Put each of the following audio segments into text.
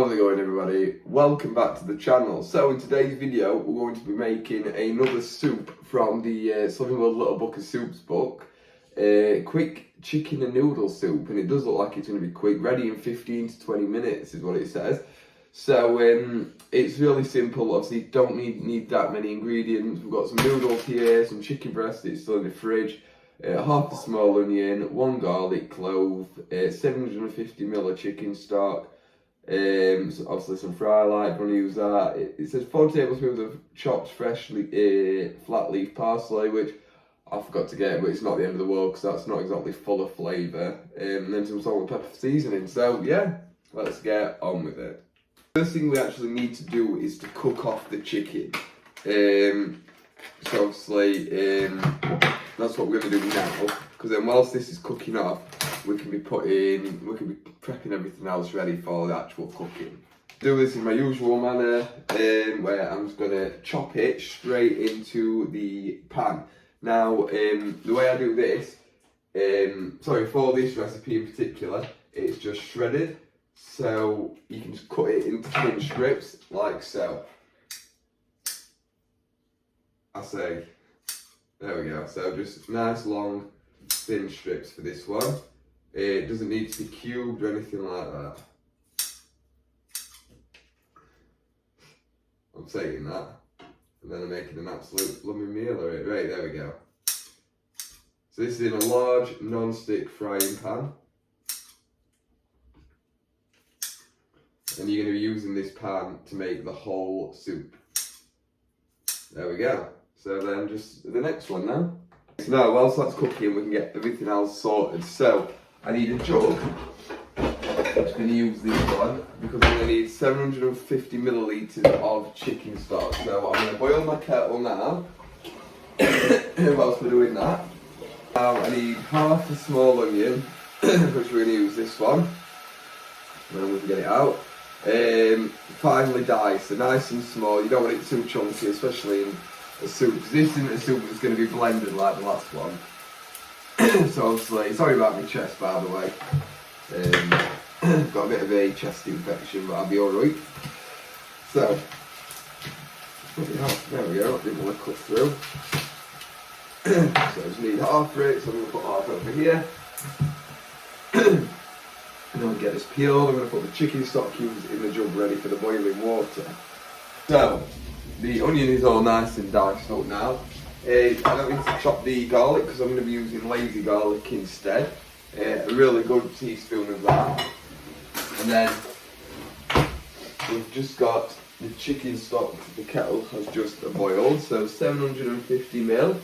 How's it going, everybody? Welcome back to the channel. So in today's video we're going to be making another soup from the Slimming World Little Book of Soups book. Quick chicken and noodle soup, and it does look like it's going to be quick, ready in 15 to 20 minutes is what it says. So it's really simple. Obviously don't need that many ingredients. We've got some noodles here, some chicken breast that's still in the fridge, half a small onion, 1 garlic clove, 750ml of chicken stock, so obviously some fry light, if you want to use that. It says 4 tablespoons of chopped freshly flat leaf parsley, which I forgot to get, but it's not the end of the world because that's not exactly full of flavour. And then some salt and pepper seasoning. So yeah, let's get on with it. First thing we actually need to do is to cook off the chicken. So obviously that's what we're going to do now, because then whilst this is cooking off, we can be prepping everything else ready for the actual cooking. Do this in my usual manner, where I'm just going to chop it straight into the pan. Now, the way I do this, for this recipe in particular, it's just shredded. So you can just cut it into thin strips, like so. There we go. So just nice long thin strips for this one. It doesn't need to be cubed or anything like that. I'm saying that, and then I'm making an absolute blooming meal of it. Right, there we go. So this is in a large non-stick frying pan. And you're going to be using this pan to make the whole soup. There we go. So then just the next one now. So now whilst that's cooking, we can get everything else sorted. So I need a jug. I'm just going to use this one because I'm going to need 750ml of chicken stock. So I'm going to boil my kettle now. Whilst we're doing that, I need half a small onion, which we're going to use this one. And then we can get it out. Finely diced, so nice and small. You don't want it too chunky, especially in a soup, because this isn't a soup that's going to be blended like the last one. So obviously, sorry about my chest, by the way. Got a bit of a chest infection, but I'll be alright. So there we go. Didn't want to cut through. So I just need half for it, so I'm going to put half over here. And then we get this peeled. I'm going to put the chicken stock cubes in the jug ready for the boiling water. So the onion is all nice and diced up now. I don't need to chop the garlic because I'm going to be using lazy garlic instead. A really good teaspoon of that. And then we've just got the chicken stock. The kettle has just boiled, so 750ml.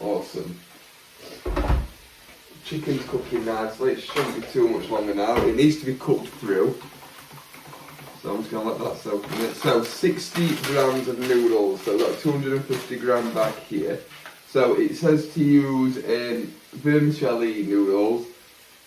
Awesome. Chicken's cooking nicely. It shouldn't be too much longer now. It needs to be cooked through. So I'm just going to let that soak in it. So 60 grams of noodles. So I've got a 250g bag here. So it says to use vermicelli noodles.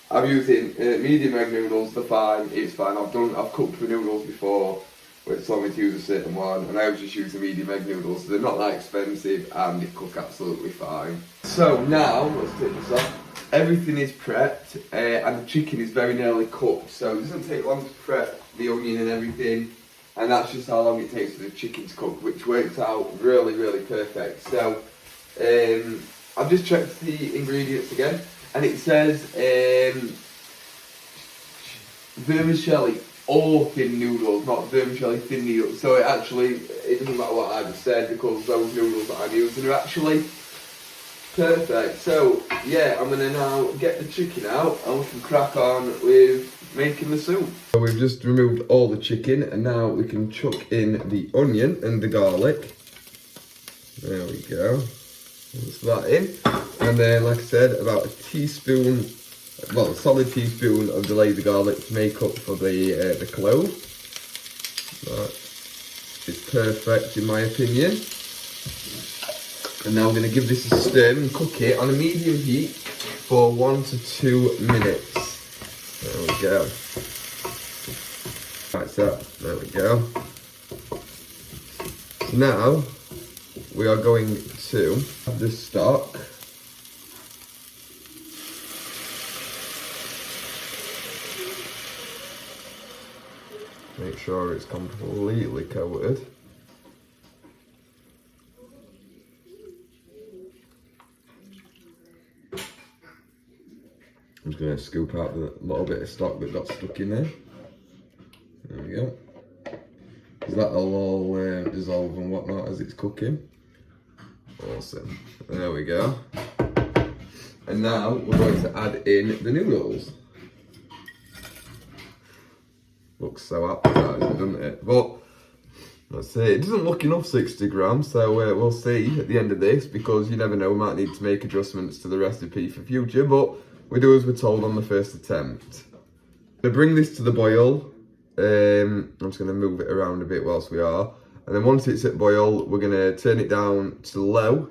I'm using medium egg noodles. They're fine. It's fine. I've cooked the noodles before, where it's told me to use a certain one, and I was just using medium egg noodles, so they're not that expensive and they cook absolutely fine. So now, let's take this off. Everything is prepped, and the chicken is very nearly cooked, so it doesn't take long to prep the onion and everything, and that's just how long it takes for the chicken to cook, which works out really, really perfect. So I've just checked the ingredients again, and it says vermicelli or thin noodles, not vermicelli thin noodles. So it doesn't matter what I just said, because those noodles that I'm using are actually perfect. So yeah, I'm gonna now get the chicken out and we can crack on with making the soup. So we've just removed all the chicken, and now we can chuck in the onion and the garlic. There we go. That's that in. And then, like I said, about a teaspoon, well, a solid teaspoon of the lazy garlic to make up for the clove. That is perfect in my opinion. And now we're going to give this a stir and cook it on a medium heat for 1 to 2 minutes. There we go. Right, so there we go. So now we are going to add the stock. Make sure it's completely coated. I'm just going to scoop out the little bit of stock that got stuck in there. There we go. So that'll all dissolve and whatnot as it's cooking. Awesome. There we go. And now we're going to add in the noodles. Looks so appetizing, doesn't it? But let's see, it doesn't look enough 60 grams, so we'll see at the end of this, because you never know, we might need to make adjustments to the recipe for future, but we do as we're told on the first attempt. I'm going to bring this to the boil. I'm just going to move it around a bit whilst we are. And then once it's at boil, we're going to turn it down to low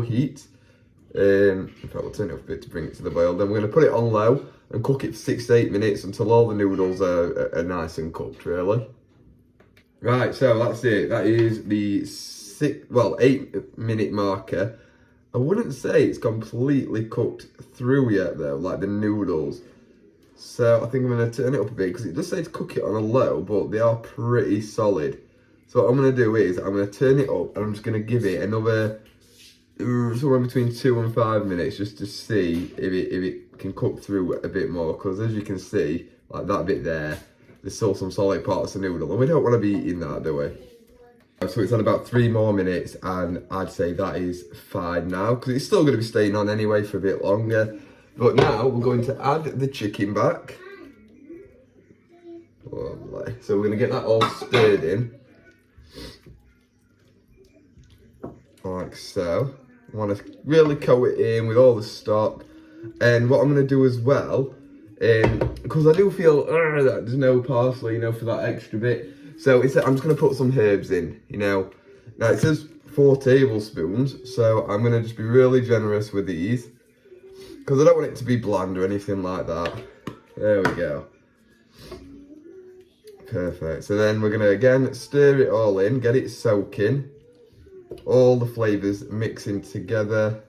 heat. In fact, we'll turn it up a bit to bring it to the boil. Then we're going to put it on low and cook it for 6 to 8 minutes until all the noodles are nice and cooked, really. Right, so that's it. That is the 8-minute marker. I wouldn't say it's completely cooked through yet though, like the noodles. So I think I'm going to turn it up a bit, because it does say to cook it on a low, but they are pretty solid. So what I'm going to do is I'm going to turn it up and I'm just going to give it another somewhere between 2 and 5 minutes, just to see if it can cook through a bit more, because as you can see, like that bit there, there's still some solid parts of noodle and we don't want to be eating that, do we? So it's on about 3 more minutes and I'd say that is fine now, because it's still going to be staying on anyway for a bit longer. But now we're going to add the chicken back. Lovely. So we're going to get that all stirred in. Like so. I want to really coat it in with all the stock. And what I'm going to do as well, because I do feel that there's no parsley, you know, for that extra bit. So I'm just going to put some herbs in, you know. Now it says 4 tablespoons, so I'm going to just be really generous with these, because I don't want it to be bland or anything like that. There we go. Perfect. So then we're going to again stir it all in, get it soaking. All the flavours mixing together.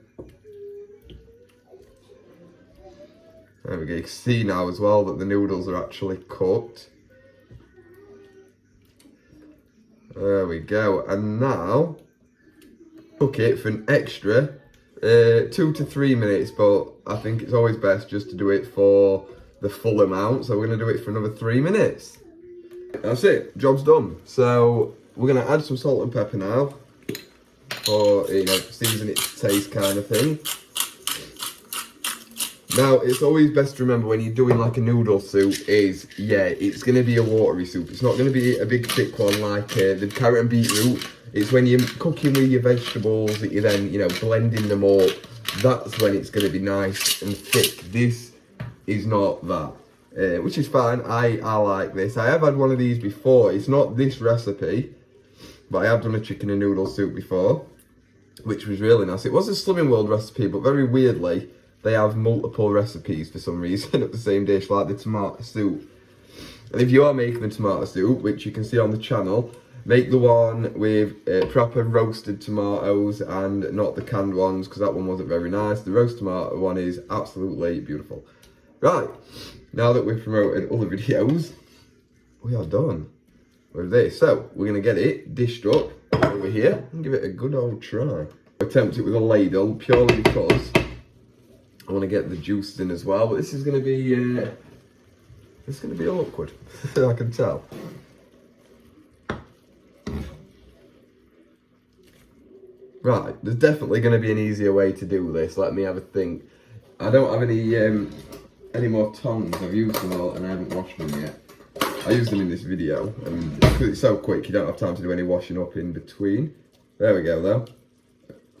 There we go. You can see now as well that the noodles are actually cooked. There we go. And now cook it for an extra 2 to 3 minutes, but I think it's always best just to do it for the full amount. So we're going to do it for another 3 minutes. That's it. Job's done. So we're going to add some salt and pepper now, or, you know, season it to taste kind of thing. Now, it's always best to remember when you're doing like a noodle soup is, yeah, it's going to be a watery soup. It's not going to be a big thick one like the carrot and beetroot. It's when you're cooking with your vegetables that you're then, you know, blending them up. That's when it's going to be nice and thick. This is not that, which is fine. I like this. I have had one of these before. It's not this recipe, but I have done a chicken and noodle soup before, which was really nice. It was a Slimming World recipe, but very weirdly, they have multiple recipes for some reason of the same dish, like the tomato soup. And if you are making the tomato soup, which you can see on the channel, make the one with proper roasted tomatoes and not the canned ones, because that one wasn't very nice. The roast tomato one is absolutely beautiful. Right, now that we've promoted other videos, we are done with this. So we're going to get it dished up over here and give it a good old try. Attempt it with a ladle purely because I want to get the juice in as well, but this is going to be awkward. I can tell. Right, there's definitely going to be an easier way to do this. Let me have a think. I don't have any more tongs. I've used them all and I haven't washed them yet. I used them in this video, and because it's so quick, you don't have time to do any washing up in between. There we go, though.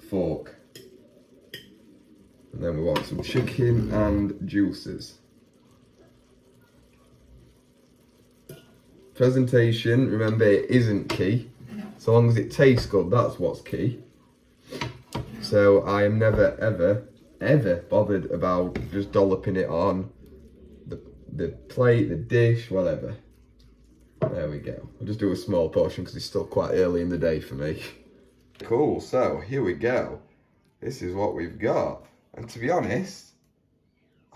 Fork. And then we want some chicken and juices. Presentation, remember, it isn't key. So long as it tastes good, that's what's key. So I am never, ever bothered about just dolloping it on the plate, the dish, whatever. There we go. I'll just do a small portion because it's still quite early in the day for me. Cool, so here we go. This is what we've got. And to be honest,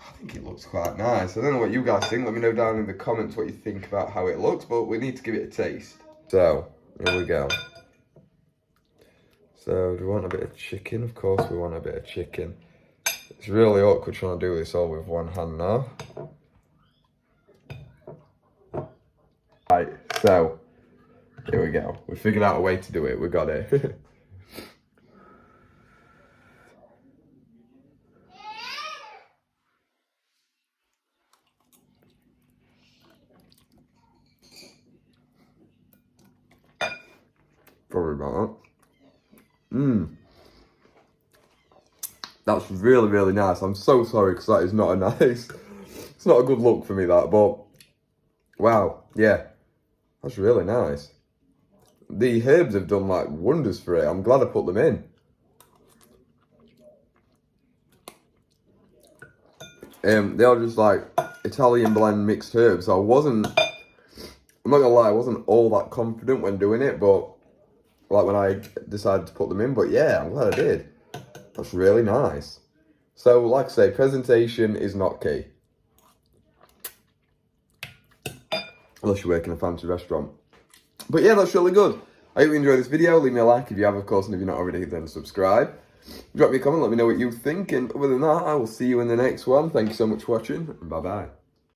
I think it looks quite nice. I don't know what you guys think. Let me know down in the comments what you think about how it looks, but we need to give it a taste. So, here we go. So, do we want a bit of chicken? Of course we want a bit of chicken. It's really awkward trying to do this all with one hand now. Right, so, here we go. We figured out a way to do it. We got it. Sorry about that. That's really, really nice. I'm so sorry because that is not a nice, it's not a good look for me that, but wow, yeah, that's really nice. The herbs have done like wonders for it. I'm glad I put them in. They are just like Italian blend mixed herbs. So I'm not gonna lie, I wasn't all that confident when doing it, but like when I decided to put them in, but yeah, I'm glad I did. That's really nice. So, like I say, presentation is not key. Unless you work in a fancy restaurant. But yeah, that's really good. I hope you enjoyed this video. Leave me a like if you have, of course, and if you're not already, then subscribe. Drop me a comment, let me know what you think. And other than that, I will see you in the next one. Thank you so much for watching, and bye-bye.